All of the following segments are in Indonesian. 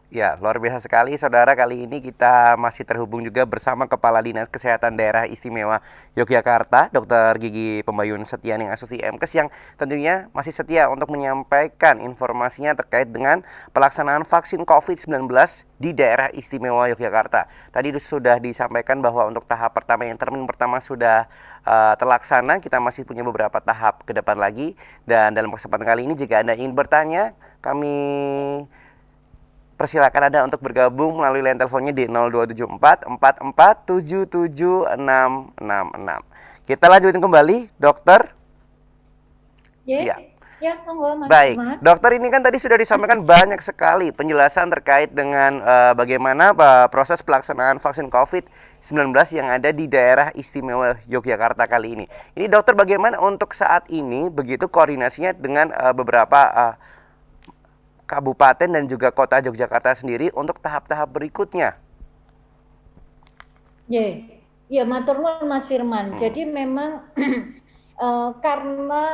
Ya, luar biasa sekali saudara. Kali ini kita masih terhubung juga bersama Kepala Dinas Kesehatan Daerah Istimewa Yogyakarta, Dr. Gigi Pembayun Setianing Astuti MKes, yang tentunya masih setia untuk menyampaikan informasinya terkait dengan pelaksanaan vaksin COVID-19 di daerah istimewa Yogyakarta. Tadi sudah disampaikan bahwa untuk tahap pertama, yang termin pertama sudah terlaksana. Kita masih punya beberapa tahap ke depan lagi. Dan dalam kesempatan kali ini, jika Anda ingin bertanya, kami persilakan Anda untuk bergabung melalui line teleponnya di 0274 44 77 666. Kita lanjutin kembali, dokter. Ya, Iya. ya, monggo Mas Baik, Firman. dokter, ini kan tadi sudah disampaikan banyak sekali penjelasan terkait dengan bagaimana proses pelaksanaan vaksin COVID-19 yang ada di daerah istimewa Yogyakarta kali ini. Ini dokter, bagaimana untuk saat ini begitu koordinasinya dengan beberapa kabupaten dan juga kota Yogyakarta sendiri untuk tahap-tahap berikutnya? Ya, ya, matur nuwun Mas Firman. Jadi memang karena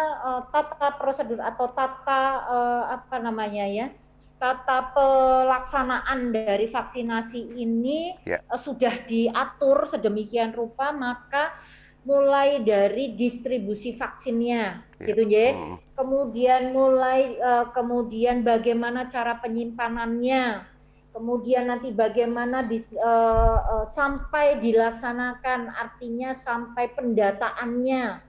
tata prosedur atau tata apa namanya ya, tata pelaksanaan dari vaksinasi ini sudah diatur sedemikian rupa, maka mulai dari distribusi vaksinnya, gitu ya. Kemudian kemudian bagaimana cara penyimpanannya, kemudian nanti bagaimana sampai dilaksanakan, artinya sampai pendataannya,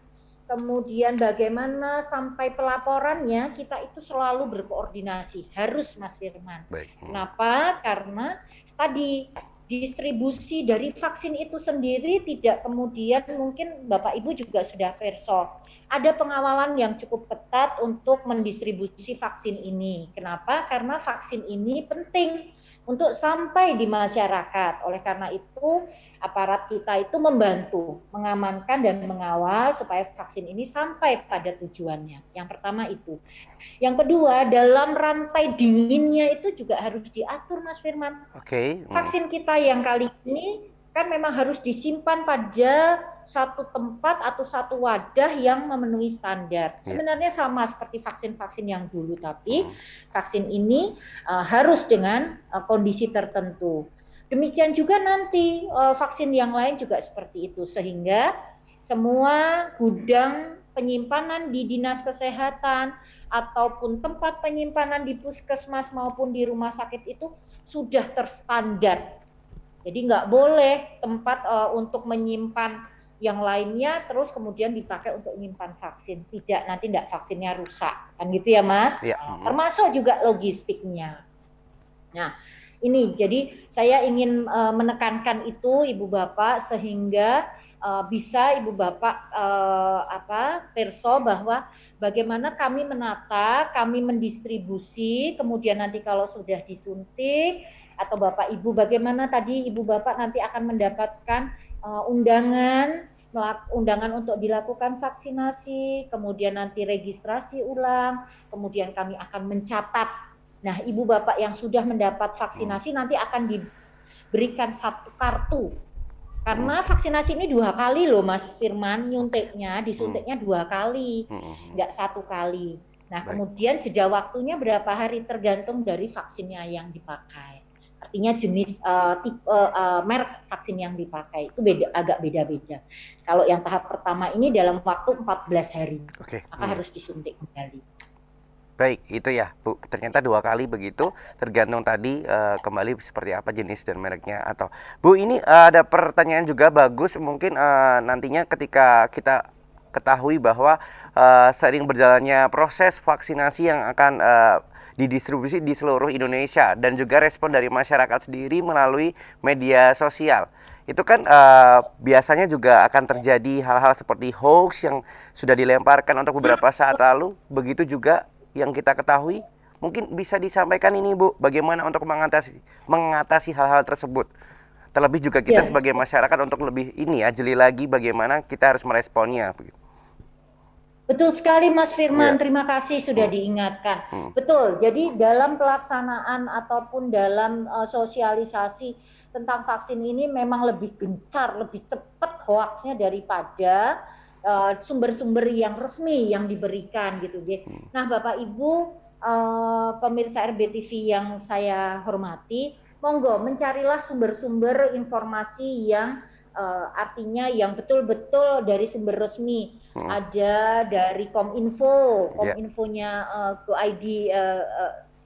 kemudian bagaimana sampai pelaporannya, kita itu selalu berkoordinasi, harus Mas Firman. Kenapa? Karena tadi distribusi dari vaksin itu sendiri tidak kemudian, mungkin Bapak Ibu juga sudah perso, ada pengawalan yang cukup ketat untuk mendistribusi vaksin ini. Kenapa? Karena vaksin ini penting untuk sampai di masyarakat. Oleh karena itu, aparat kita itu membantu, mengamankan dan mengawal supaya vaksin ini sampai pada tujuannya. Yang pertama itu. Yang kedua, dalam rantai dinginnya itu juga harus diatur, Mas Firman. Vaksin kita yang kali ini kan memang harus disimpan pada satu tempat atau satu wadah yang memenuhi standar. Sebenarnya sama seperti vaksin-vaksin yang dulu, tapi vaksin ini harus dengan kondisi tertentu. Demikian juga nanti vaksin yang lain juga seperti itu, sehingga semua gudang penyimpanan di dinas kesehatan ataupun tempat penyimpanan di puskesmas maupun di rumah sakit itu sudah terstandar. Jadi nggak boleh tempat untuk menyimpan yang lainnya terus kemudian dipakai untuk menyimpan vaksin. Tidak, nanti enggak, vaksinnya rusak. Kan gitu ya, Mas? Termasuk juga logistiknya. Nah, ini jadi saya ingin menekankan itu Ibu Bapak, sehingga bisa Ibu Bapak perso bahwa bagaimana kami menata, kami mendistribusi, kemudian nanti kalau sudah disuntik atau Bapak Ibu, bagaimana tadi Ibu Bapak nanti akan mendapatkan undangan untuk dilakukan vaksinasi, kemudian nanti registrasi ulang, kemudian kami akan mencatat. Nah, Ibu Bapak yang sudah mendapat vaksinasi nanti akan diberikan satu kartu. Karena vaksinasi ini 2 kali loh Mas Firman, disuntiknya 2 kali, enggak 1 kali. Nah, kemudian jeda waktunya berapa hari tergantung dari vaksinnya yang dipakai. Artinya jenis merek vaksin yang dipakai itu agak beda-beda. Kalau yang tahap pertama ini dalam waktu 14 hari, maka harus disuntik kembali. Baik, itu ya Bu, ternyata 2 kali begitu, tergantung tadi kembali seperti apa jenis dan mereknya. Atau Bu, ini ada pertanyaan juga bagus, mungkin nantinya ketika kita ketahui bahwa seiring berjalannya proses vaksinasi yang akan didistribusi di seluruh Indonesia dan juga respon dari masyarakat sendiri melalui media sosial, itu kan biasanya juga akan terjadi hal-hal seperti hoax yang sudah dilemparkan untuk beberapa saat lalu. Begitu juga yang kita ketahui, mungkin bisa disampaikan ini Bu, bagaimana untuk mengatasi hal-hal tersebut. Terlebih juga kita sebagai masyarakat untuk lebih jeli lagi bagaimana kita harus meresponnya. Betul sekali Mas Firman, terima kasih sudah diingatkan. Betul, jadi dalam pelaksanaan ataupun dalam sosialisasi tentang vaksin ini memang lebih gencar, lebih cepat hoaxnya daripada sumber-sumber yang resmi yang diberikan gitu. Nah Bapak Ibu, pemirsa RBTV yang saya hormati, monggo mencarilah sumber-sumber informasi yang artinya yang betul-betul dari sumber resmi. Ada dari Kominfonya GoID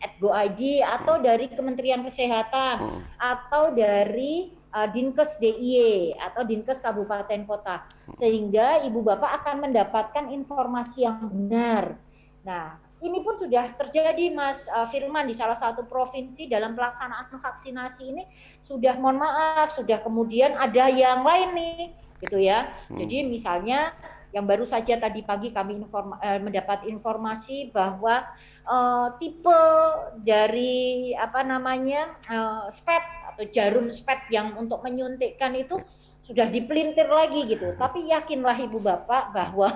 @GoID atau dari Kementerian Kesehatan atau dari Dinkes DIY atau Dinkes Kabupaten Kota, sehingga ibu bapak akan mendapatkan informasi yang benar. Nah, ini pun sudah terjadi Mas Firman di salah satu provinsi dalam pelaksanaan vaksinasi ini sudah, mohon maaf, sudah kemudian ada yang lain nih, gitu ya. Jadi misalnya yang baru saja tadi pagi kami mendapat informasi bahwa tipe dari SPED atau jarum SPED yang untuk menyuntikkan itu sudah dipelintir lagi gitu. Tapi yakinlah ibu bapak bahwa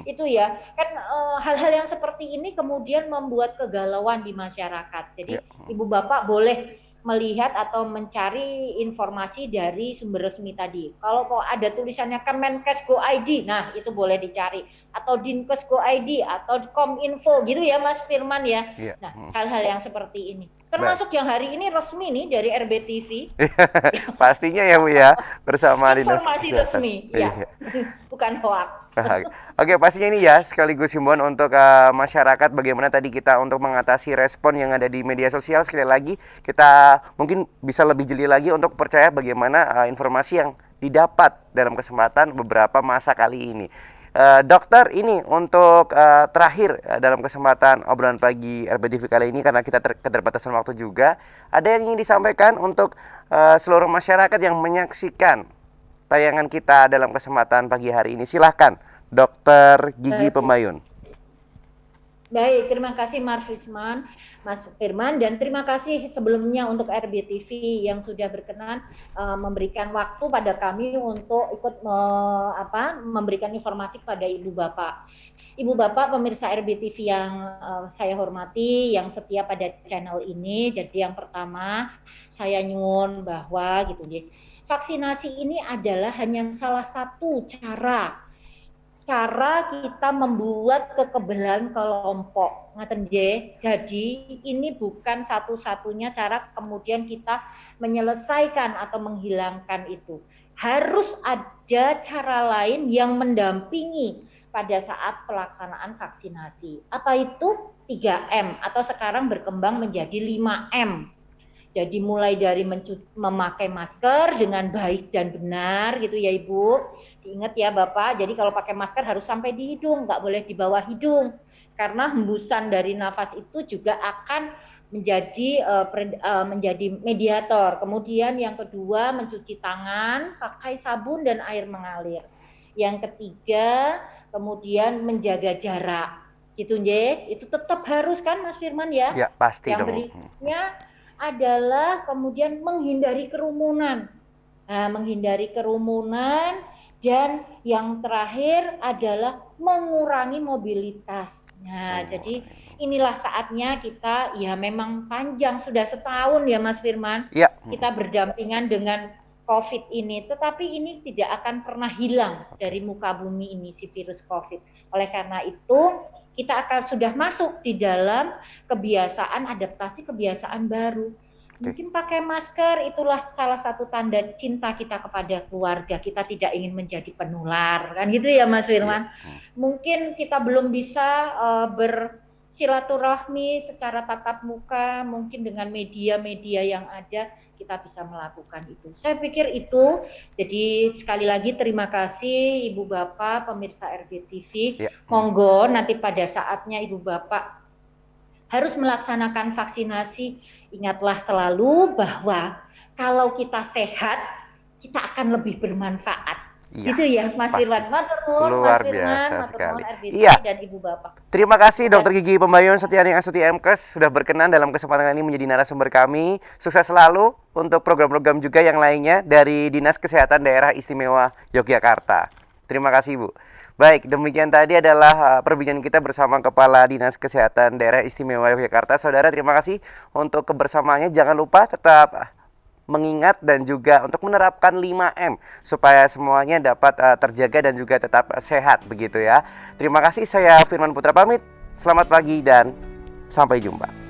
itu ya kan hal-hal yang seperti ini kemudian membuat kegalauan di masyarakat. Jadi ibu bapak boleh melihat atau mencari informasi dari sumber resmi tadi. Kalau ada tulisannya Kemenkes GoID, nah itu boleh dicari, atau Dinkes GoID atau Kominfo gitu ya Mas Firman ya. Nah, hal-hal yang seperti ini. Termasuk yang hari ini resmi nih dari RBTV. Pastinya ya Bu ya, bersama Dinas Informasi resmi, ya. Bukan hoax. Oke, pastinya ini ya sekaligus himbauan untuk masyarakat bagaimana tadi kita untuk mengatasi respon yang ada di media sosial. Sekali lagi kita mungkin bisa lebih jeli lagi untuk percaya bagaimana informasi yang didapat dalam kesempatan beberapa masa kali ini. Dokter, ini untuk terakhir dalam kesempatan obrolan pagi RBTV kali ini, karena kita keterbatasan waktu juga, ada yang ingin disampaikan untuk seluruh masyarakat yang menyaksikan tayangan kita dalam kesempatan pagi hari ini. Silahkan Dokter Gigi Pembayun. Baik, terima kasih Mas Firman, dan terima kasih sebelumnya untuk RBTV yang sudah berkenan memberikan waktu pada kami untuk ikut memberikan informasi kepada ibu bapak. Ibu bapak pemirsa RBTV yang saya hormati, yang setia pada channel ini. Jadi yang pertama saya nyuwun bahwa gitu ya, vaksinasi ini adalah hanya salah satu cara kita membuat kekebalan kelompok, ngaten nggih. Jadi ini bukan satu-satunya cara kemudian kita menyelesaikan atau menghilangkan itu. Harus ada cara lain yang mendampingi pada saat pelaksanaan vaksinasi. Apa itu? 3M atau sekarang berkembang menjadi 5M. Jadi mulai dari memakai masker dengan baik dan benar gitu ya Ibu. Diingat ya Bapak, jadi kalau pakai masker harus sampai di hidung, nggak boleh di bawah hidung. Karena hembusan dari nafas itu juga akan menjadi mediator. Kemudian yang kedua, mencuci tangan pakai sabun dan air mengalir. Yang ketiga, kemudian menjaga jarak. Gitu nggih, itu tetap harus kan Mas Firman ya? Ya, pasti yang dong. berikutnya adalah kemudian menghindari kerumunan. Nah, menghindari kerumunan, dan yang terakhir adalah mengurangi mobilitas. Nah, jadi inilah saatnya kita, ya memang panjang, sudah setahun ya Mas Firman, ya, kita berdampingan dengan COVID ini, tetapi ini tidak akan pernah hilang dari muka bumi ini, si virus COVID. Oleh karena itu, kita akan sudah masuk di dalam adaptasi kebiasaan baru. Mungkin pakai masker itulah salah satu tanda cinta kita kepada keluarga. Kita tidak ingin menjadi penular, kan gitu ya Mas Firman. Mungkin kita belum bisa bersilaturahmi secara tatap muka, mungkin dengan media-media yang ada kita bisa melakukan itu. Saya pikir itu. Jadi sekali lagi terima kasih Ibu Bapak pemirsa RBTV. Monggo nanti pada saatnya Ibu Bapak harus melaksanakan vaksinasi. Ingatlah selalu bahwa kalau kita sehat, kita akan lebih bermanfaat. Gitu ya Mas Firman. Luar biasa sekali. Iya. Dan Ibu Bapak. Terima kasih Dokter Gigi Pembayun Setianing Astuti MKes sudah berkenan dalam kesempatan ini menjadi narasumber kami. Sukses selalu untuk program-program juga yang lainnya dari Dinas Kesehatan Daerah Istimewa Yogyakarta. Terima kasih Bu. Baik, demikian tadi adalah perbincangan kita bersama Kepala Dinas Kesehatan Daerah Istimewa Yogyakarta. Saudara, terima kasih untuk kebersamaannya. Jangan lupa tetap mengingat dan juga untuk menerapkan 5M supaya semuanya dapat terjaga dan juga tetap sehat begitu ya. Terima kasih, saya Firman Putra pamit. Selamat pagi dan Sampai jumpa.